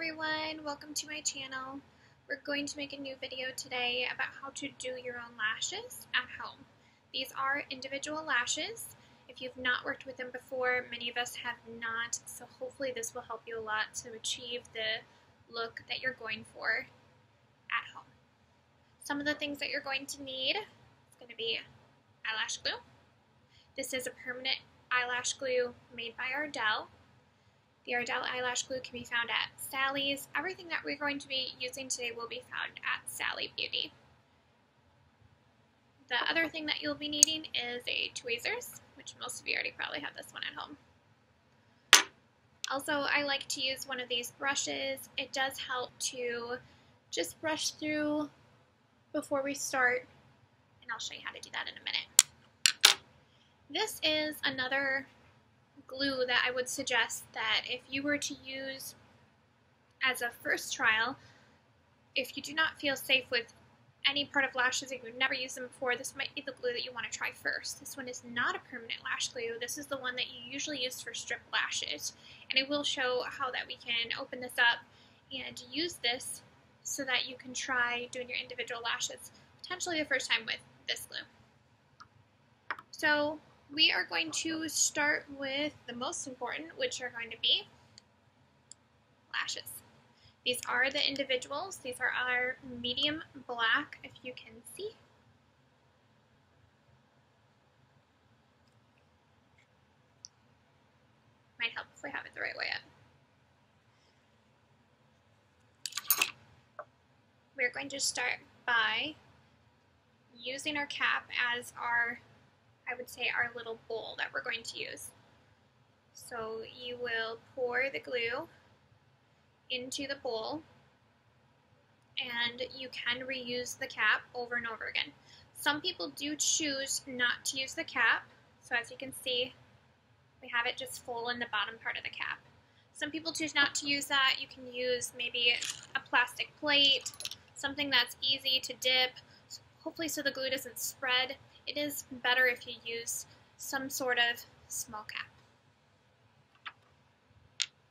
everyone, welcome to my channel. We're going to make a new video today about how to do your own lashes at home. These are individual lashes. If you've not worked with them before, many of us have not, so hopefully this will help you a lot to achieve the look that you're going for at home. Some of the things that you're going to need is going to be eyelash glue. This is a permanent eyelash glue made by Ardell. The Ardell eyelash glue can be found at Sally's. Everything that we're going to be using today will be found at Sally Beauty. The other thing that you'll be needing is a tweezers, which most of you already probably have this one at home. Also, I like to use one of these brushes. It does help to just brush through before we start, and I'll show you how to do that in a minute. This is another glue that I would suggest that if you were to use as a first trial, if you do not feel safe with any part of lashes, if you've never used them before, this might be the glue that you want to try first. This one is not a permanent lash glue. This is the one that you usually use for strip lashes, and I will show how that we can open this up and use this so that you can try doing your individual lashes potentially the first time with this glue. So we are going to start with the most important, which are going to be lashes. These are the individuals. These are our medium black, if you can see. Might help if we have it the right way up. We're going to start by using our cap as our, I would say, our little bowl that we're going to use. So you will pour the glue into the bowl, and you can reuse the cap over and over again. Some people do choose not to use the cap, so as you can see, we have it just full in the bottom part of the cap. Some people choose not to use that. You can use maybe a plastic plate, something that's easy to dip, hopefully so the glue doesn't spread. It is better if you use some sort of small cap.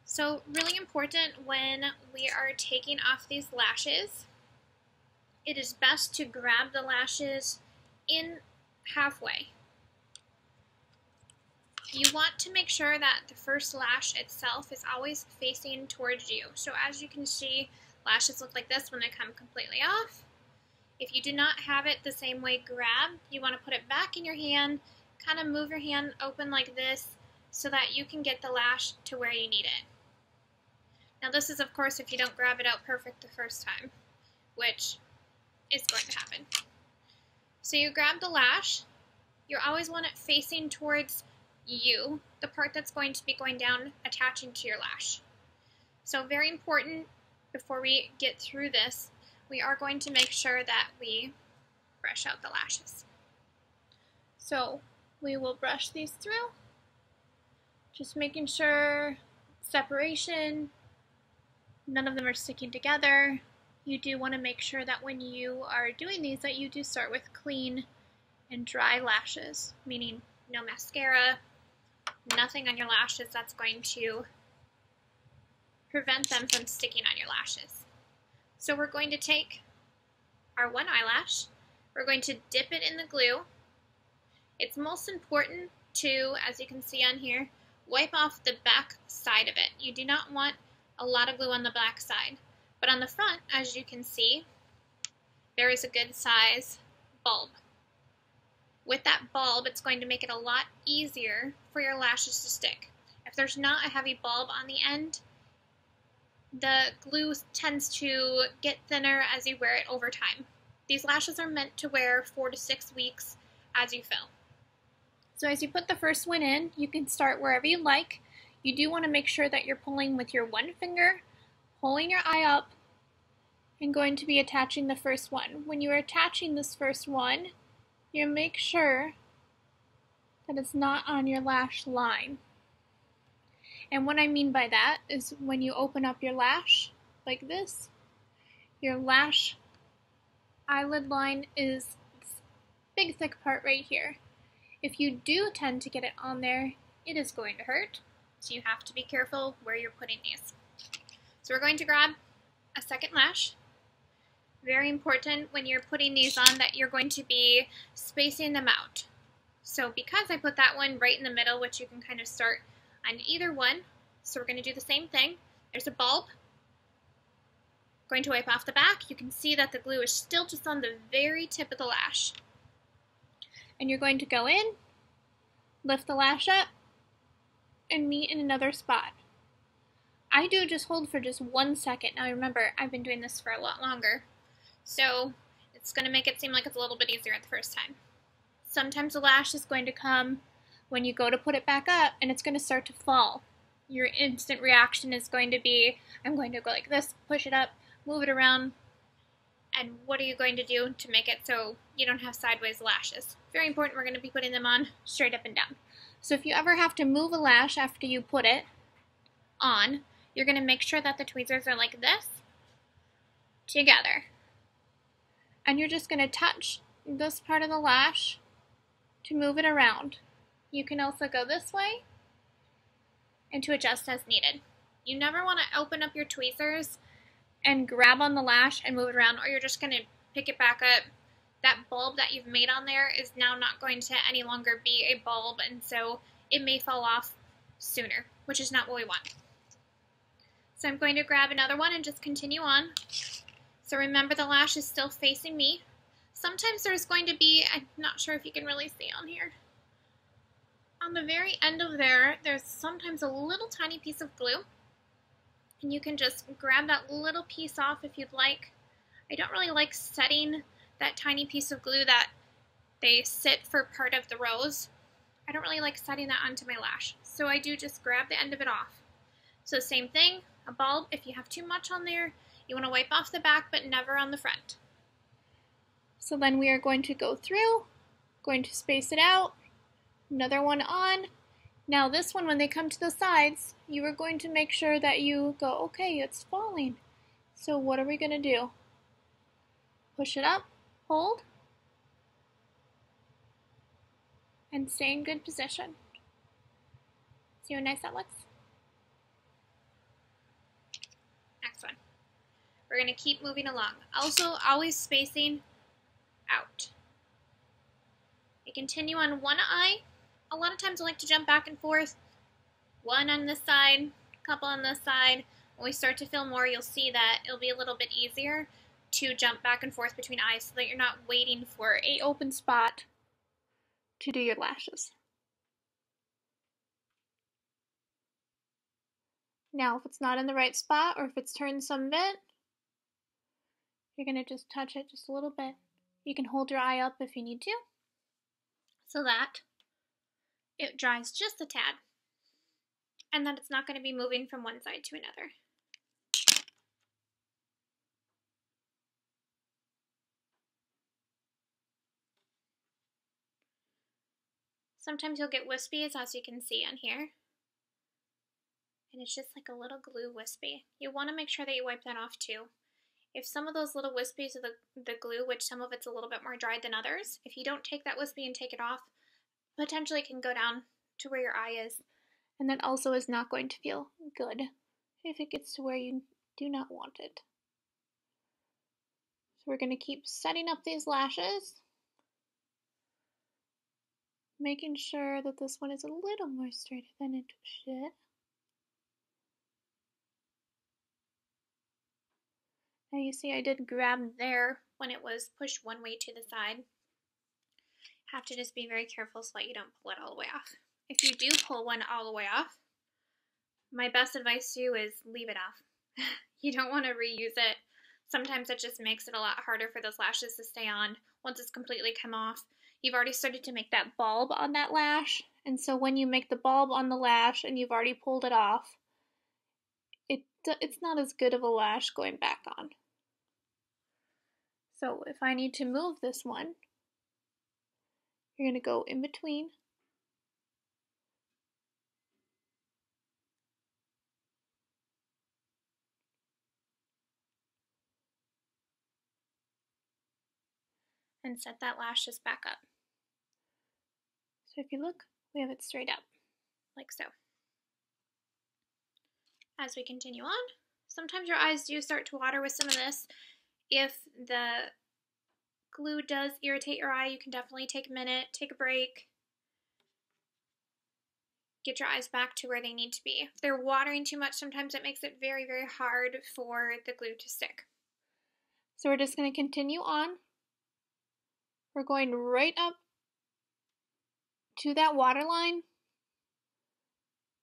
So really important when we are taking off these lashes, it is best to grab the lashes in halfway. You want to make sure that the first lash itself is always facing towards you. So as you can see, lashes look like this when they come completely off. If you do not have it the same way grabbed, you want to put it back in your hand, kind of move your hand open like this so that you can get the lash to where you need it. Now this is, of course, if you don't grab it out perfect the first time, which is going to happen. So you grab the lash, you always want it facing towards you, the part that's going to be going down, attaching to your lash. So very important, before we get through this, we are going to make sure that we brush out the lashes. So we will brush these through, just making sure separation, none of them are sticking together. You do want to make sure that when you are doing these that you do start with clean and dry lashes, meaning no mascara, nothing on your lashes that's going to prevent them from sticking on your lashes. So we're going to take our one eyelash, we're going to dip it in the glue. It's most important to, as you can see on here, wipe off the back side of it. You do not want a lot of glue on the back side, but on the front, as you can see, there is a good size bulb. With that bulb, it's going to make it a lot easier for your lashes to stick. If there's not a heavy bulb on the end, the glue tends to get thinner as you wear it over time. These lashes are meant to wear 4 to 6 weeks as you fill. So as you put the first one in, you can start wherever you like. You do want to make sure that you're pulling with your one finger, pulling your eye up, and going to be attaching the first one. When you are attaching this first one, you make sure that it's not on your lash line. And what I mean by that is when you open up your lash like this, your lash eyelid line is this big thick part right here. If you do tend to get it on there, it is going to hurt. So you have to be careful where you're putting these. So we're going to grab a second lash. Very important when you're putting these on that you're going to be spacing them out. So because I put that one right in the middle, which you can kind of start on either one, so we're going to do the same thing. There's a bulb. Going to wipe off the back. You can see that the glue is still just on the very tip of the lash. And you're going to go in, lift the lash up, and meet in another spot. I do just hold for just 1 second. Now remember, I've been doing this for a lot longer, so it's going to make it seem like it's a little bit easier at the first time. Sometimes the lash is going to come when you go to put it back up, and it's going to start to fall. Your instant reaction is going to be, I'm going to go like this, push it up, move it around, and what are you going to do to make it so you don't have sideways lashes? Very important, we're going to be putting them on straight up and down. So if you ever have to move a lash after you put it on, you're going to make sure that the tweezers are like this, together. And you're just going to touch this part of the lash to move it around. You can also go this way and to adjust as needed. You never want to open up your tweezers and grab on the lash and move it around, or you're just going to pick it back up. That bulb that you've made on there is now not going to any longer be a bulb, and so it may fall off sooner, which is not what we want. So I'm going to grab another one and just continue on. So remember, the lash is still facing me. Sometimes there's going to be, I'm not sure if you can really see on here, on the very end of there's sometimes a little tiny piece of glue, and you can just grab that little piece off if you'd like. I don't really like setting that tiny piece of glue that they sit for part of the rose. I don't really like setting that onto my lash, so I do just grab the end of it off. So same thing, a bulb, if you have too much on there, you want to wipe off the back but never on the front. So then we are going to go through, going to space it out, another one on. Now this one, when they come to the sides, you are going to make sure that you go, okay, it's falling. So what are we going to do? Push it up, hold, and stay in good position. See how nice that looks? Next one. We're going to keep moving along. Also, always spacing out. We continue on one eye. A lot of times I like to jump back and forth. One on this side, a couple on this side. When we start to fill more, you'll see that it'll be a little bit easier to jump back and forth between eyes so that you're not waiting for an open spot to do your lashes. Now, if it's not in the right spot or if it's turned some bit, you're going to just touch it just a little bit. You can hold your eye up if you need to, so that it dries just a tad, and that it's not going to be moving from one side to another. Sometimes you'll get wispies, as you can see on here, and it's just like a little glue wispy. You want to make sure that you wipe that off too. If some of those little wispies of the glue, which some of it's a little bit more dry than others, if you don't take that wispy and take it off, potentially it can go down to where your eye is, and that also is not going to feel good if it gets to where you do not want it. So we're going to keep setting up these lashes, making sure that this one is a little more straight than it should. Now you see I did grab there when it was pushed one way to the side. Have to just be very careful so that you don't pull it all the way off. If you do pull one all the way off, my best advice to you is leave it off. You don't want to reuse it. Sometimes it just makes it a lot harder for those lashes to stay on once it's completely come off. You've already started to make that bulb on that lash, and so when you make the bulb on the lash and you've already pulled it off, it's not as good of a lash going back on. So if I need to move this one, you're going to go in between. And set that lash just back up. So if you look, we have it straight up, like so. As we continue on, Sometimes your eyes do start to water with some of this. If the glue does irritate your eye, you can definitely take a minute, take a break, get your eyes back to where they need to be. If they're watering too much, sometimes it makes it very, very hard for the glue to stick. So we're just going to continue on. We're going right up to that water line,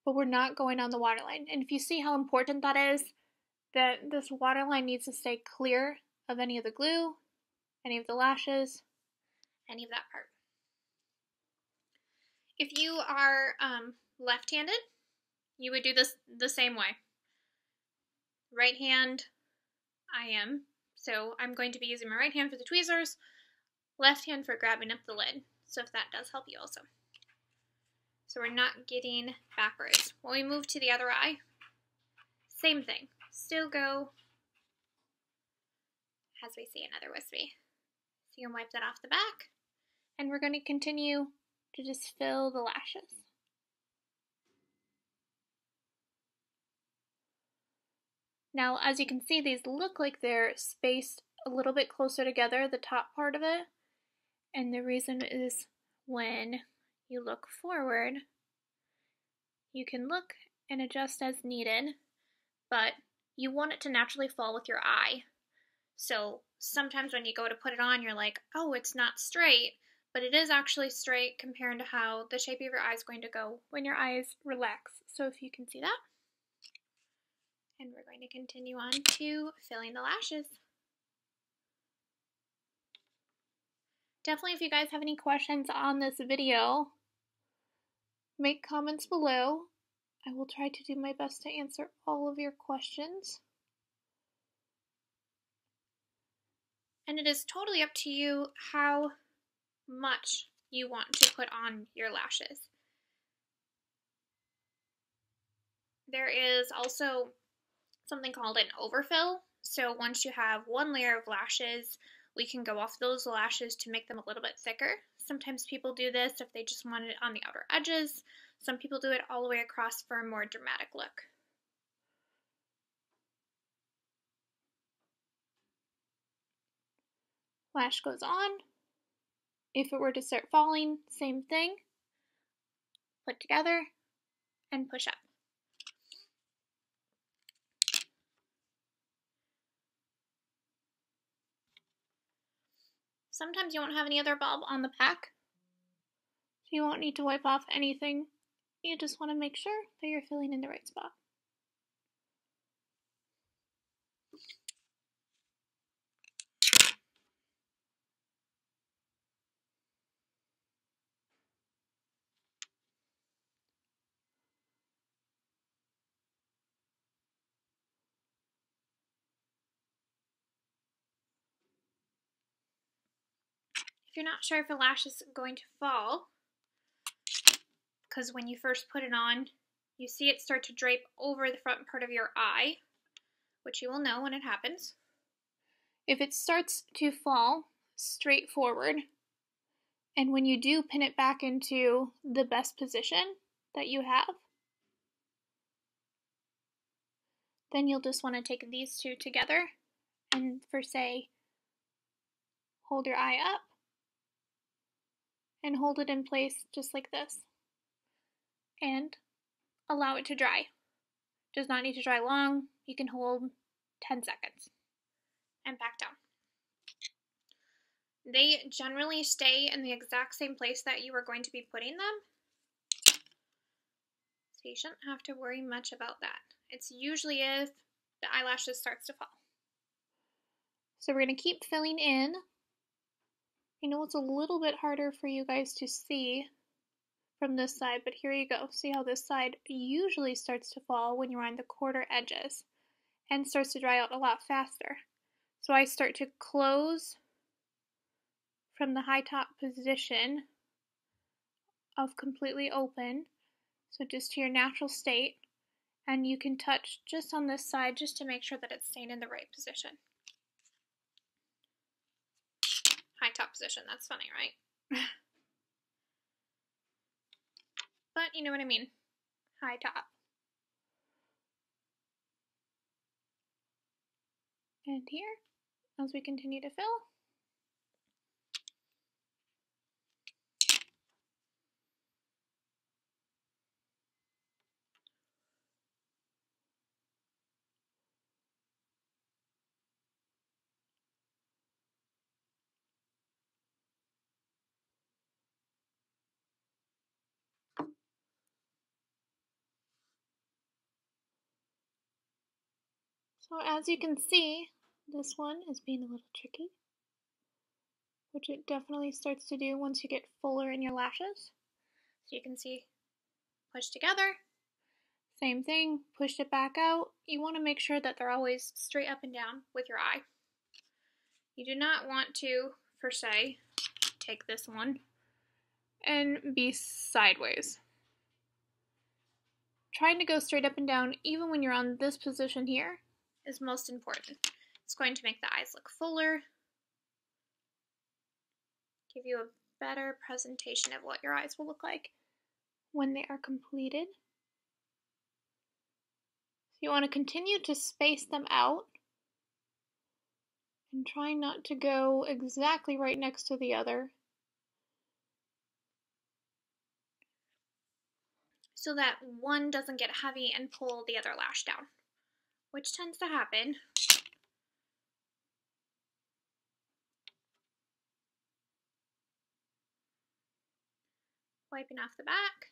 but we're not going on the water line. And if you see how important that is, that this water line needs to stay clear of any of the glue, any of the lashes, any of that part. If you are left-handed, you would do this the same way. Right hand, I am. So I'm going to be using my right hand for the tweezers, left hand for grabbing up the lid. So if that does help you also. So we're not getting backwards. When we move to the other eye, same thing. Still go as we see another wispy. So you can wipe that off the back. And we're going to continue to just fill the lashes. Now, as you can see, these look like they're spaced a little bit closer together, the top part of it. And the reason is when you look forward, you can look and adjust as needed, but you want it to naturally fall with your eye. So sometimes when you go to put it on, you're like, oh, it's not straight, but it is actually straight compared to how the shape of your eye is going to go when your eyes relax. So if you can see that. And we're going to continue on to filling the lashes. Definitely, if you guys have any questions on this video, make comments below. I will try to do my best to answer all of your questions. And it is totally up to you how much you want to put on your lashes. There is also something called an overfill. So once you have one layer of lashes, we can go off those lashes to make them a little bit thicker. Sometimes people do this if they just want it on the outer edges. Some people do it all the way across for a more dramatic look. Lash goes on. If it were to start falling, same thing. Put together and push up. Sometimes you won't have any other bulb on the back, so you won't need to wipe off anything. You just want to make sure that you're filling in the right spot. If you're not sure if a lash is going to fall, because when you first put it on, you see it start to drape over the front part of your eye, which you will know when it happens. If it starts to fall straight forward, and when you do pin it back into the best position that you have, then you'll just want to take these two together and for say, hold your eye up and hold it in place just like this. And allow it to dry. Does not need to dry long. You can hold 10 seconds and back down. They generally stay in the exact same place that you are going to be putting them. So you shouldn't have to worry much about that. It's usually if the eyelashes starts to fall. So we're going to keep filling in. I know it's a little bit harder for you guys to see from this side, but here you go. See how this side usually starts to fall when you're on the quarter edges and starts to dry out a lot faster. So I start to close from the high top position of completely open, so just to your natural state, and you can touch just on this side just to make sure that it's staying in the right position. High top position, that's funny, right? But you know what I mean. High top. And here, as we continue to fill. So as you can see, this one is being a little tricky, which it definitely starts to do once you get fuller in your lashes. So you can see, push together, same thing, push it back out. You want to make sure that they're always straight up and down with your eye. You do not want to, per se, take this one and be sideways. Trying to go straight up and down, even when you're on this position here, is most important. It's going to make the eyes look fuller, give you a better presentation of what your eyes will look like when they are completed. So you want to continue to space them out and try not to go exactly right next to the other, so that one doesn't get heavy and pull the other lash down, which tends to happen. Wiping off the back.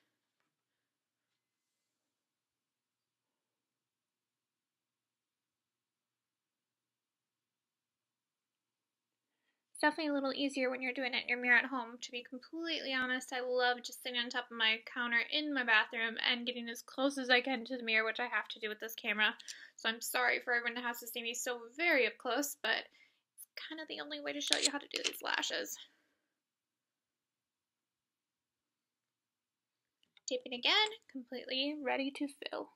It's definitely a little easier when you're doing it in your mirror at home. To be completely honest, I love just sitting on top of my counter in my bathroom and getting as close as I can to the mirror, which I have to do with this camera. So I'm sorry for everyone that has to see me so very up close, but it's kind of the only way to show you how to do these lashes. Taping again, completely ready to fill.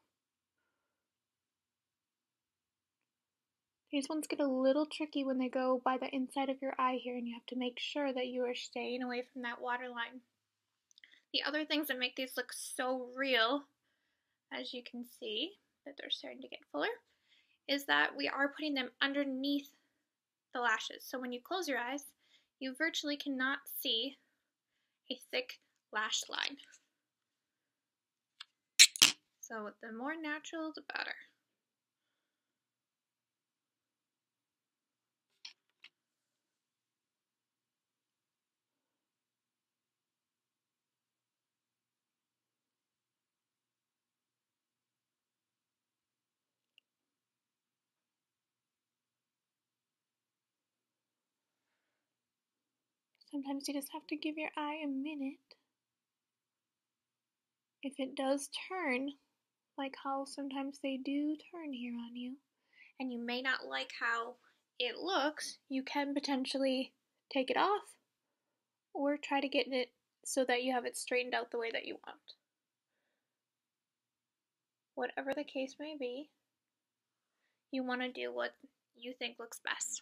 These ones get a little tricky when they go by the inside of your eye here, and you have to make sure that you are staying away from that waterline. The other things that make these look so real, as you can see that they're starting to get fuller, is that we are putting them underneath the lashes. So when you close your eyes, you virtually cannot see a thick lash line. So the more natural, the better. Sometimes you just have to give your eye a minute. If it does turn, like how sometimes they do turn here on you, and you may not like how it looks, you can potentially take it off or try to get it so that you have it straightened out the way that you want. Whatever the case may be, you want to do what you think looks best.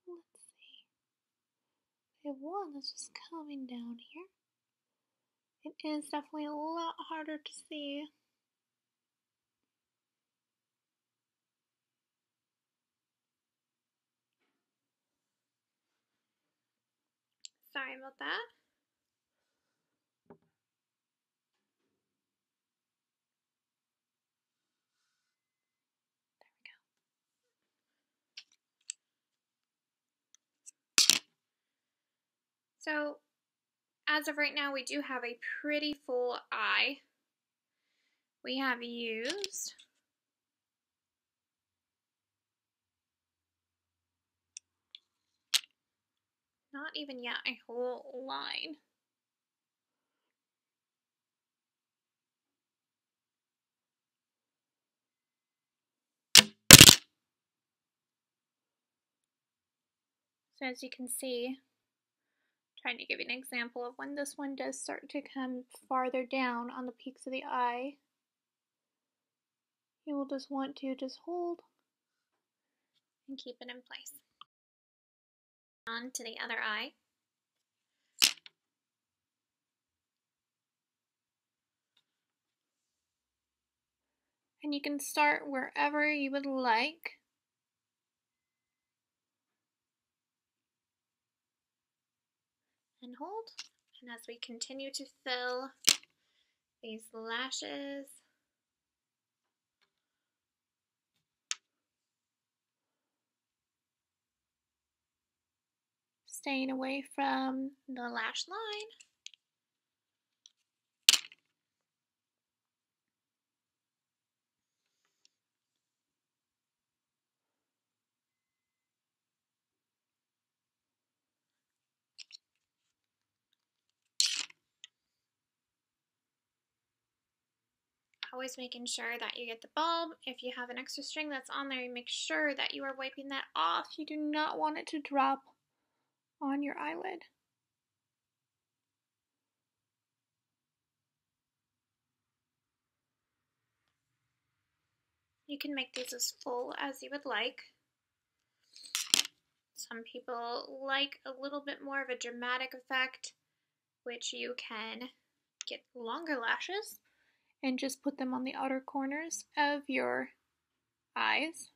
Let's see. I have one that's just coming down here. It is definitely a lot harder to see. Sorry about that. So, as of right now, we do have a pretty full eye. We have used not even yet a whole line. So as you can see, trying to give you an example of when this one does start to come farther down on the peaks of the eye, you will just want to just hold and keep it in place. On to the other eye. And you can start wherever you would like. And hold. And as we continue to fill these lashes, staying away from the lash line. Always making sure that you get the bulb. If you have an extra string that's on there, you make sure that you are wiping that off. You do not want it to drop on your eyelid. You can make these as full as you would like. Some people like a little bit more of a dramatic effect, which you can get longer lashes and just put them on the outer corners of your eyes.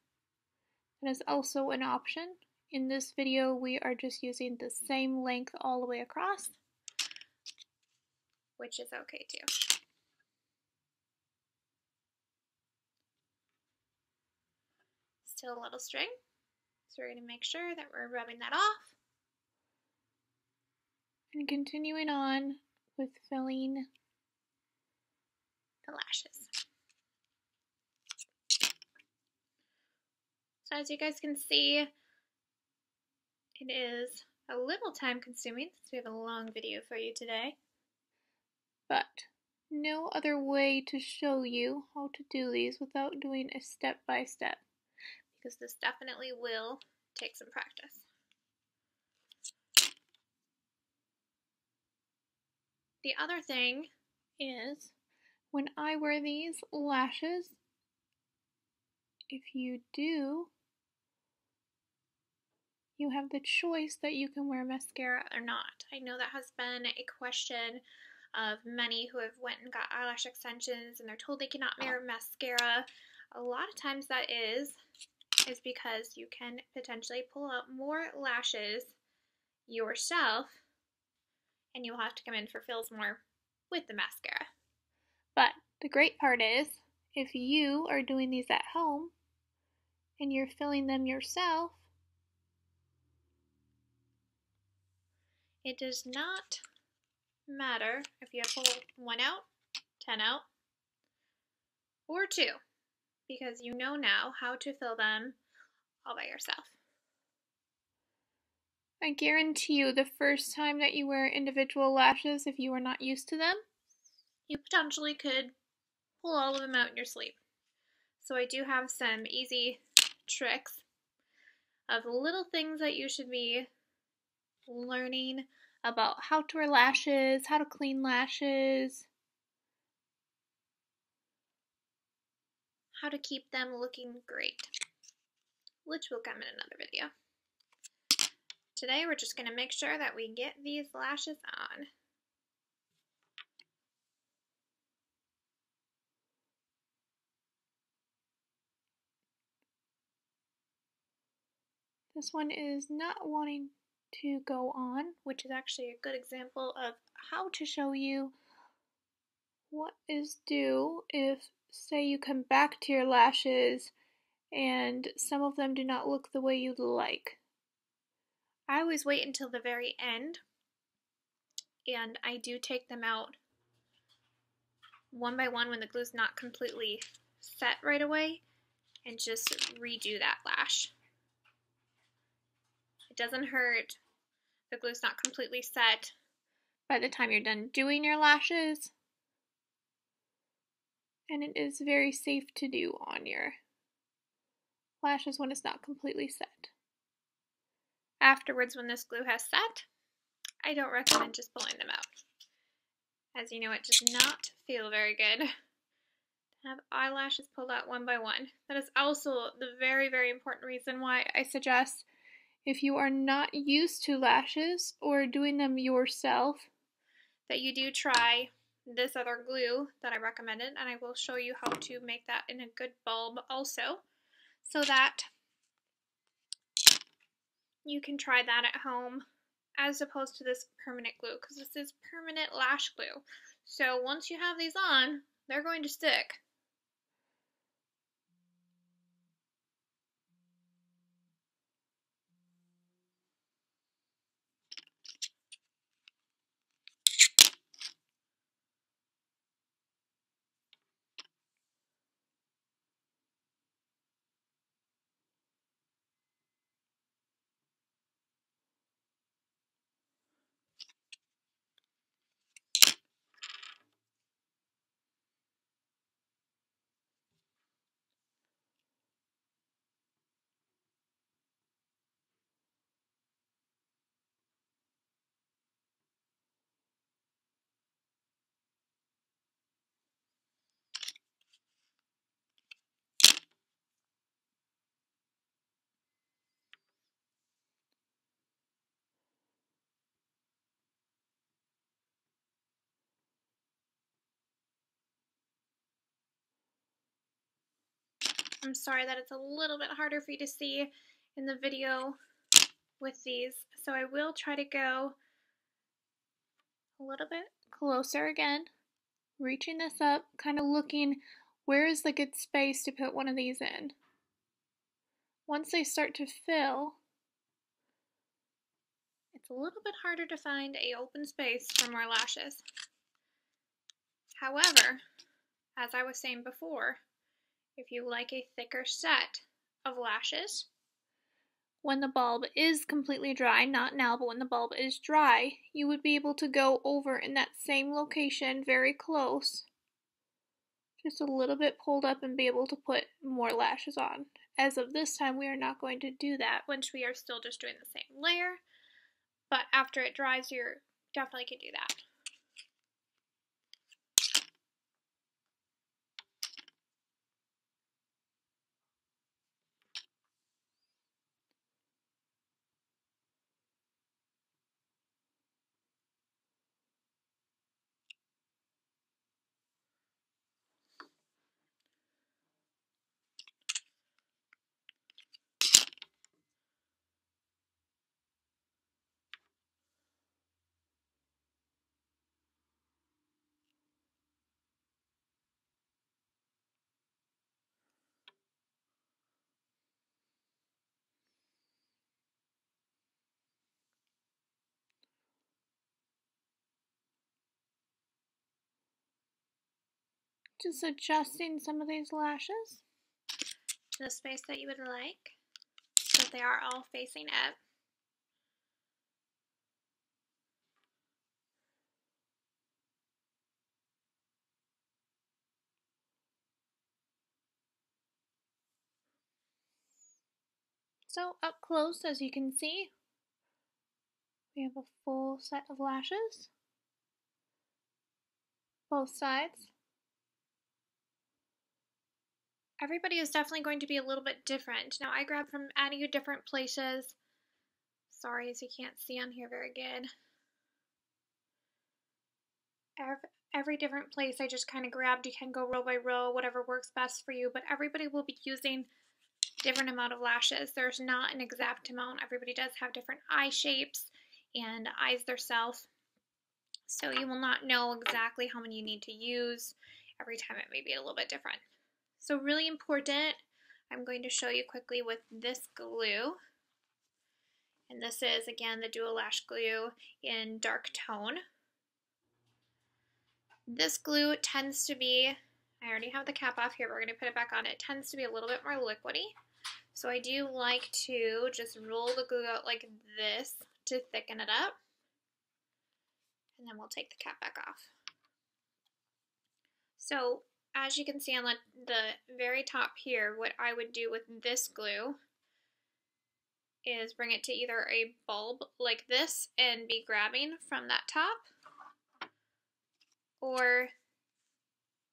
That is also an option. In this video, we are just using the same length all the way across, which is okay too. Still a little string, so we're going to make sure that we're rubbing that off. And continuing on with filling the lashes. So as you guys can see, it is a little time consuming since we have a long video for you today. But no other way to show you how to do these without doing a step-by-step, because this definitely will take some practice. The other thing is, when I wear these lashes, if you do, you have the choice that you can wear mascara or not. I know that has been a question of many who have went and got eyelash extensions and they're told they cannot wear mascara. A lot of times that is because you can potentially pull out more lashes yourself and you'll have to come in for fills more with the mascara. But the great part is, if you are doing these at home and you're filling them yourself, it does not matter if you pull 1 out, 10 out, or 2, because you know now how to fill them all by yourself. I guarantee you the first time that you wear individual lashes, if you are not used to them, you potentially could pull all of them out in your sleep. So I do have some easy tricks of little things that you should be learning about how to wear lashes, how to clean lashes, how to keep them looking great, which will come in another video. Today we're just going to make sure that we get these lashes on. This one is not wanting to go on, which is actually a good example of how to show you what is due if, say, you come back to your lashes and some of them do not look the way you'd like. I always wait until the very end, and I do take them out one by one when the glue's not completely set right away, and just redo that lash. It doesn't hurt. The glue's not completely set by the time you're done doing your lashes, and it is very safe to do on your lashes when it's not completely set. Afterwards, when this glue has set, I don't recommend just pulling them out. As you know, it does not feel very good to have eyelashes pulled out one by one. That is also the very, very important reason why I suggest, if you are not used to lashes or doing them yourself, that you do try this other glue that I recommended, and I will show you how to make that in a good bulb also, so that you can try that at home as opposed to this permanent glue, because this is permanent lash glue. So once you have these on, they're going to stick. I'm sorry that it's a little bit harder for you to see in the video with these, so I will try to go a little bit closer again, reaching this up, kind of looking where is the good space to put one of these in. Once they start to fill, it's a little bit harder to find an open space for more lashes. However, as I was saying before, if you like a thicker set of lashes, when the bulb is completely dry, not now, but when the bulb is dry, you would be able to go over in that same location, very close, just a little bit pulled up, and be able to put more lashes on. As of this time, we are not going to do that, which we are still just doing the same layer, but after it dries, you definitely can do that. just adjusting some of these lashes to the space that you would like, so that they are all facing up. So up close, as you can see, we have a full set of lashes, both sides. Everybody is definitely going to be a little bit different. Now I grabbed from many different places. Sorry, as you can't see on here very good. Every different place I just kind of grabbed. You can go row by row, whatever works best for you, but everybody will be using different amount of lashes. There's not an exact amount. Everybody does have different eye shapes and eyes themselves, so you will not know exactly how many you need to use. Every time it may be a little bit different. So really important, I'm going to show you quickly with this glue. And this is, again, the Dual Lash Glue in dark tone. This glue tends to be, I already have the cap off here, we're going to put it back on. It tends to be a little bit more liquidy. So I do like to just roll the glue out like this to thicken it up. And then we'll take the cap back off. So as you can see on the very top here, what I would do with this glue is bring it to either a bulb like this and be grabbing from that top, or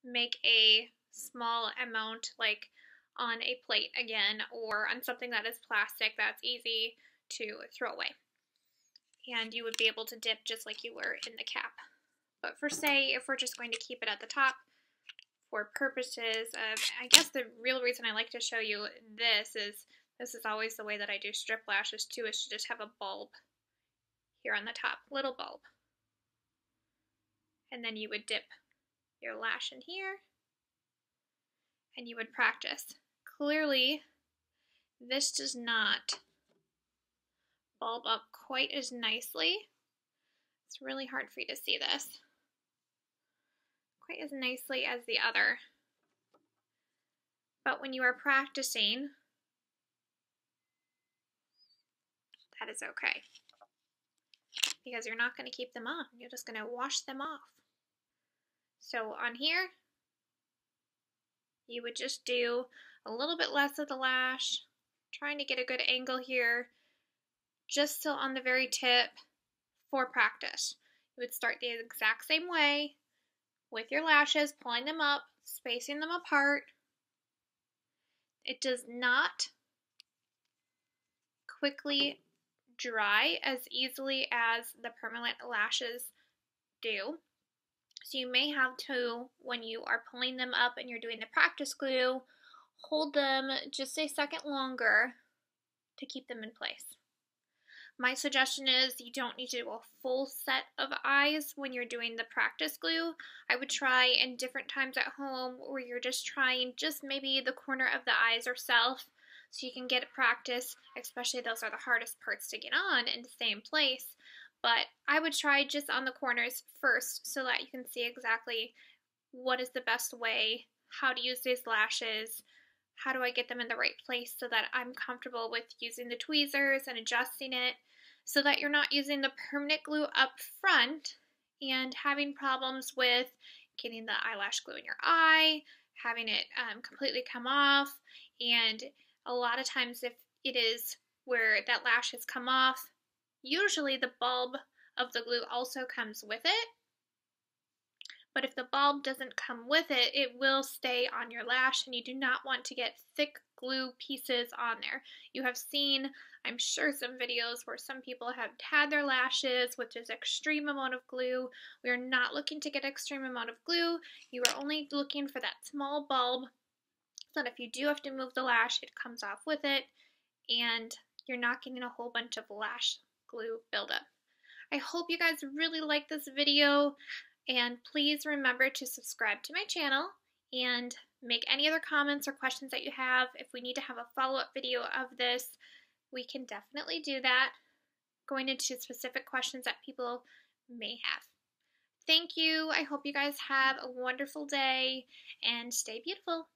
make a small amount like on a plate again, or on something that is plastic that's easy to throw away. And you would be able to dip just like you were in the cap. But for say, if we're just going to keep it at the top for purposes of, I guess the real reason I like to show you this is always the way that I do strip lashes too, is to just have a bulb here on the top, little bulb. And then you would dip your lash in here and you would practice. Clearly, this does not bulb up quite as nicely. It's really hard for you to see this. Quite as nicely as the other. But when you are practicing, that is okay. Because you're not going to keep them on. You're just going to wash them off. So on here, you would just do a little bit less of the lash, trying to get a good angle here, just still on the very tip for practice. You would start the exact same way with your lashes, pulling them up, spacing them apart. It does not quickly dry as easily as the permanent lashes do. So you may have to, when you are pulling them up and you're doing the practice glue, hold them just a second longer to keep them in place. My suggestion is you don't need to do a full set of eyes when you're doing the practice glue. I would try in different times at home where you're just trying just maybe the corner of the eyes yourself so you can get practice, especially those are the hardest parts to get on in the same place. But I would try just on the corners first so that you can see exactly what is the best way, how to use these lashes, how do I get them in the right place so that I'm comfortable with using the tweezers and adjusting it so that you're not using the permanent glue up front and having problems with getting the eyelash glue in your eye, having it completely come off. And a lot of times if it is where that lash has come off, usually the bulb of the glue also comes with it. But if the bulb doesn't come with it, it will stay on your lash and you do not want to get thick glue pieces on there. You have seen, I'm sure, some videos where some people have had their lashes with just extreme amount of glue. We are not looking to get extreme amount of glue. You are only looking for that small bulb so that if you do have to move the lash, it comes off with it and you're not getting a whole bunch of lash glue buildup. I hope you guys really like this video. And please remember to subscribe to my channel and make any other comments or questions that you have. If we need to have a follow-up video of this, we can definitely do that, going into specific questions that people may have. Thank you. I hope you guys have a wonderful day and stay beautiful.